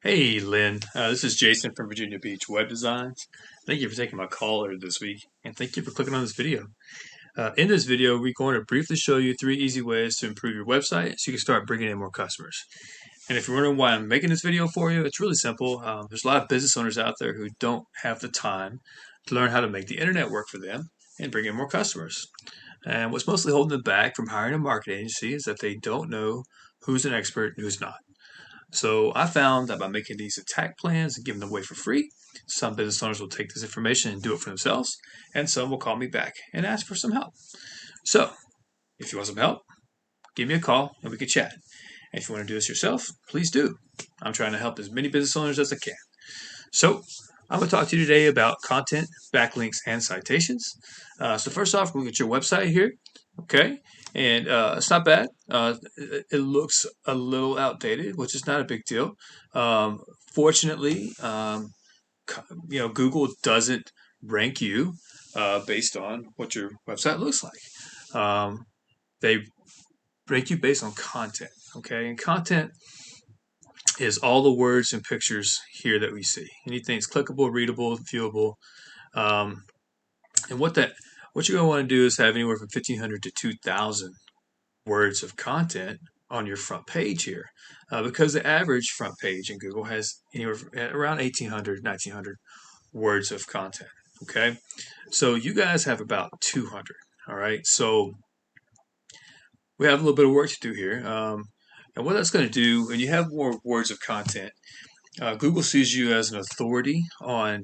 Hey, Lynn. This is Jason from Virginia Beach Web Designs. Thank you for taking my call earlier this week, and thank you for clicking on this video. In this video, we're going to briefly show you 3 easy ways to improve your website so you can start bringing in more customers. And if you're wondering why I'm making this video for you, it's really simple. There's a lot of business owners out there who don't have the time to learn how to make the internet work for them and bring in more customers. And what's mostly holding them back from hiring a marketing agency is that they don't know who's an expert and who's not. So I found that by making these attack plans and giving them away for free, some business owners will take this information and do it for themselves, and some will call me back and ask for some help. So if you want some help, give me a call and we can chat. And if you want to do this yourself, please do. I'm trying to help as many business owners as I can. So I'm going to talk to you today about content, backlinks, and citations. So first off, we'll get your website here. Okay, and it's not bad. It looks a little outdated, which is not a big deal. Fortunately, Google doesn't rank you based on what your website looks like. They rank you based on content. Okay, and content is all the words and pictures here that we see. Anything that's clickable, readable, viewable. Um, and what you're going to want to do is have anywhere from 1,500 to 2,000 words of content on your front page here, because the average front page in Google has anywhere from around 1,800, 1,900 words of content. Okay, so you guys have about 200. All right, so we have a little bit of work to do here. And what that's going to do, when you have more words of content, Google sees you as an authority on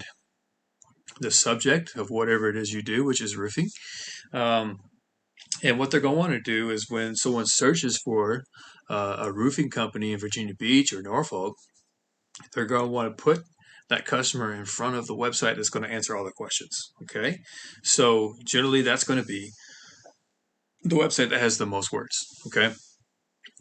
the subject of whatever it is you do, which is roofing. Um, and what they're going to want to do is when someone searches for a roofing company in Virginia Beach or Norfolk, they're going to want to put that customer in front of the website that's going to answer all the questions. Okay, so generally that's going to be the website that has the most words. Okay,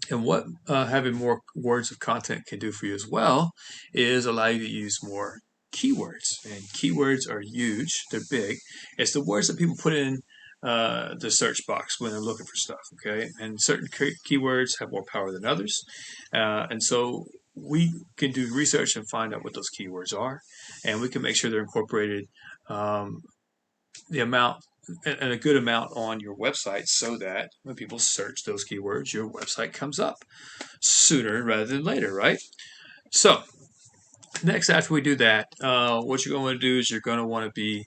and what having more words of content can do for you as well is allow you to use more keywords. And keywords are huge, they're big. It's the words that people put in the search box when they're looking for stuff, okay? And certain keywords have more power than others. And so we can do research and find out what those keywords are, and we can make sure they're incorporated um, the amount and a good amount on your website so that when people search those keywords, your website comes up sooner rather than later, right? So, next, after we do that, what you're going to do is you're going to want to be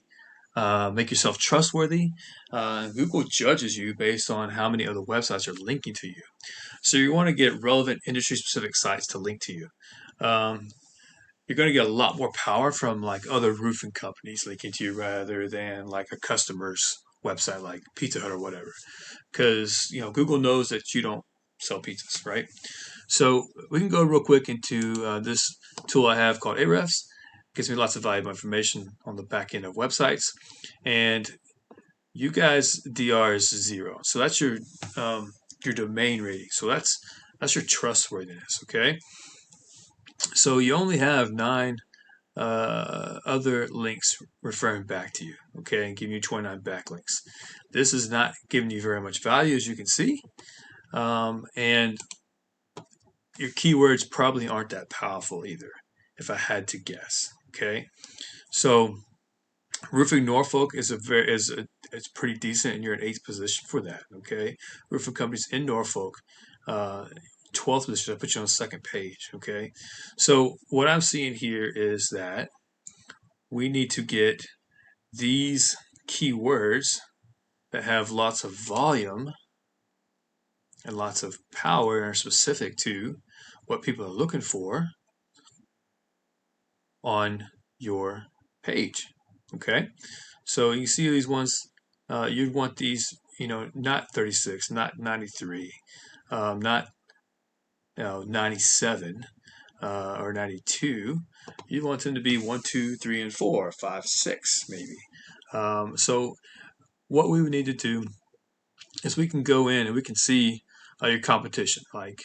make yourself trustworthy. Google judges you based on how many other websites are linking to you. So you want to get relevant industry-specific sites to link to you. Um, you're going to get a lot more power from like other roofing companies linking to you rather than like a customer's website like Pizza Hut or whatever, because Google knows that you don't sell pizzas, right? So we can go real quick into this tool I have called Ahrefs. Gives me lots of valuable information on the back end of websites, and you guys DR is 0, so that's your domain rating. So that's your trustworthiness. Okay, so you only have 9 other links referring back to you, okay, and giving you 29 backlinks. This is not giving you very much value, as you can see, and your keywords probably aren't that powerful either, if I had to guess. Okay, so roofing Norfolk it's pretty decent, and you're in 8th position for that. Okay, roofing companies in Norfolk. 12th position, I put you on the 2nd page. Okay, so what I'm seeing here is that we need to get these keywords that have lots of volume and lots of power and are specific to what people are looking for on your page. Okay, so you see these ones, you'd want these, not 36, not 93, not 97 or 92. You want them to be 1, 2, 3, and 4, 5, 6, maybe. So what we would need to do is we can go in and we can see your competition, like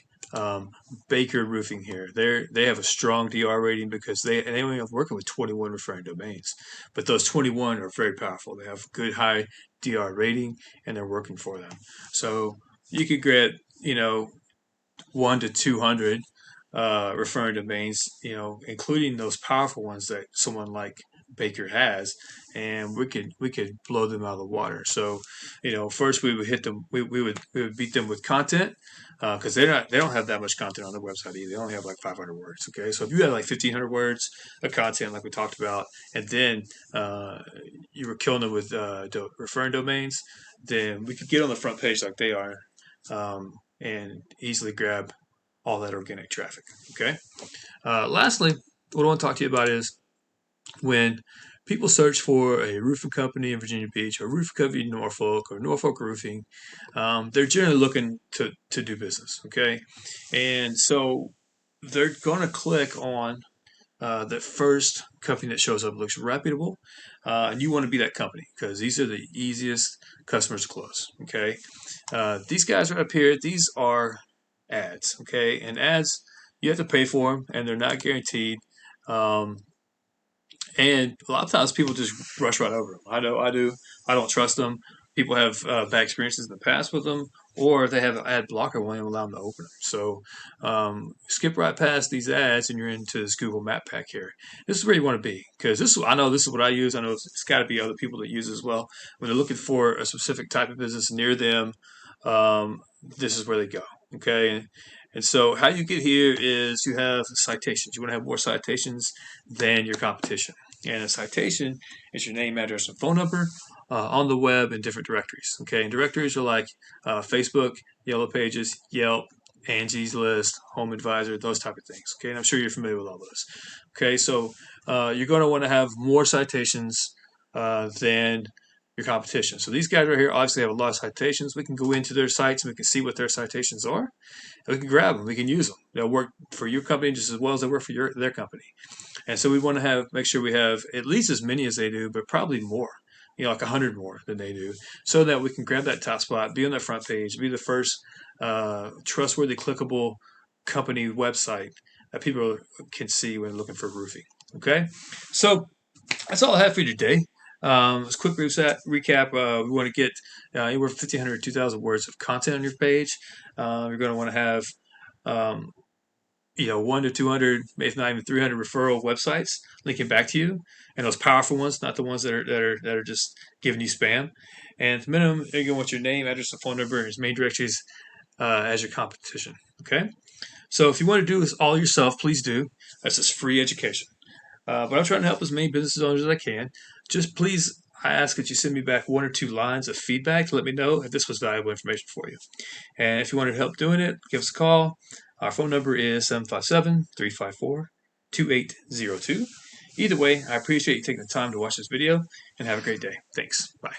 Baker Roofing here. They have a strong DR rating because they only have working with 21 referring domains, but those 21 are very powerful. They have good high DR rating and they're working for them. So you could get 1 to 200 referring domains, including those powerful ones that someone like Baker has, and we could blow them out of the water. So, first we would hit them, we would beat them with content, because they don't have that much content on their website either. They only have like 500 words. Okay, so if you had like 1,500 words of content, like we talked about, and then you were killing them with referring domains, then we could get on the front page like they are, and easily grab all that organic traffic. Okay. Lastly, what I want to talk to you about is when people search for a roofing company in Virginia Beach, or a roofing company in Norfolk, or Norfolk Roofing, they're generally looking to do business. Okay. And so they're going to click on the first company that shows up, looks reputable, and you want to be that company because these are the easiest customers to close. Okay. These guys right up here, these are ads. Okay. And ads, you have to pay for them and they're not guaranteed. Um, and a lot of times people just rush right over them. I know I do. I don't trust them. People have bad experiences in the past with them, or they have an ad blocker won't even allow them to open them. So skip right past these ads, and you're into this Google Map Pack here. This is where you want to be because I know this is what I use. I know it's got to be other people that use it as well. When they're looking for a specific type of business near them, this is where they go. Okay, and so how you get here is you have citations. You want to have more citations than your competition. And a citation is your name, address, and phone number on the web in different directories. Okay, and directories are like Facebook, Yellow Pages, Yelp, Angie's List, Home Advisor, those type of things. Okay, and I'm sure you're familiar with all those. Okay, so you're going to want to have more citations than your competition. So these guys right here obviously have a lot of citations. We can go into their sites and we can see what their citations are. And we can grab them. We can use them. They'll work for your company just as well as they work for their company. And so we want to make sure we have at least as many as they do, but probably more. Like 100 more than they do, so that we can grab that top spot, be on that front page, be the first trustworthy, clickable company website that people can see when looking for roofing. Okay, so that's all I have for you today. Let's quick recap. We want to get anywhere from 1,500 to 2,000 words of content on your page. You're going to want to have 1 to 200, maybe not even 300 referral websites linking back to you, and those powerful ones, not the ones that are just giving you spam. And at the minimum, you're going to want your name, address, and phone number as main directories as your competition. Okay. So if you want to do this all yourself, please do. That's just free education. But I'm trying to help as many business owners as I can. Just please, I ask that you send me back 1 or 2 lines of feedback to let me know if this was valuable information for you. And if you wanted help doing it, give us a call. Our phone number is 757-354-2802. Either way, I appreciate you taking the time to watch this video, and have a great day. Thanks. Bye.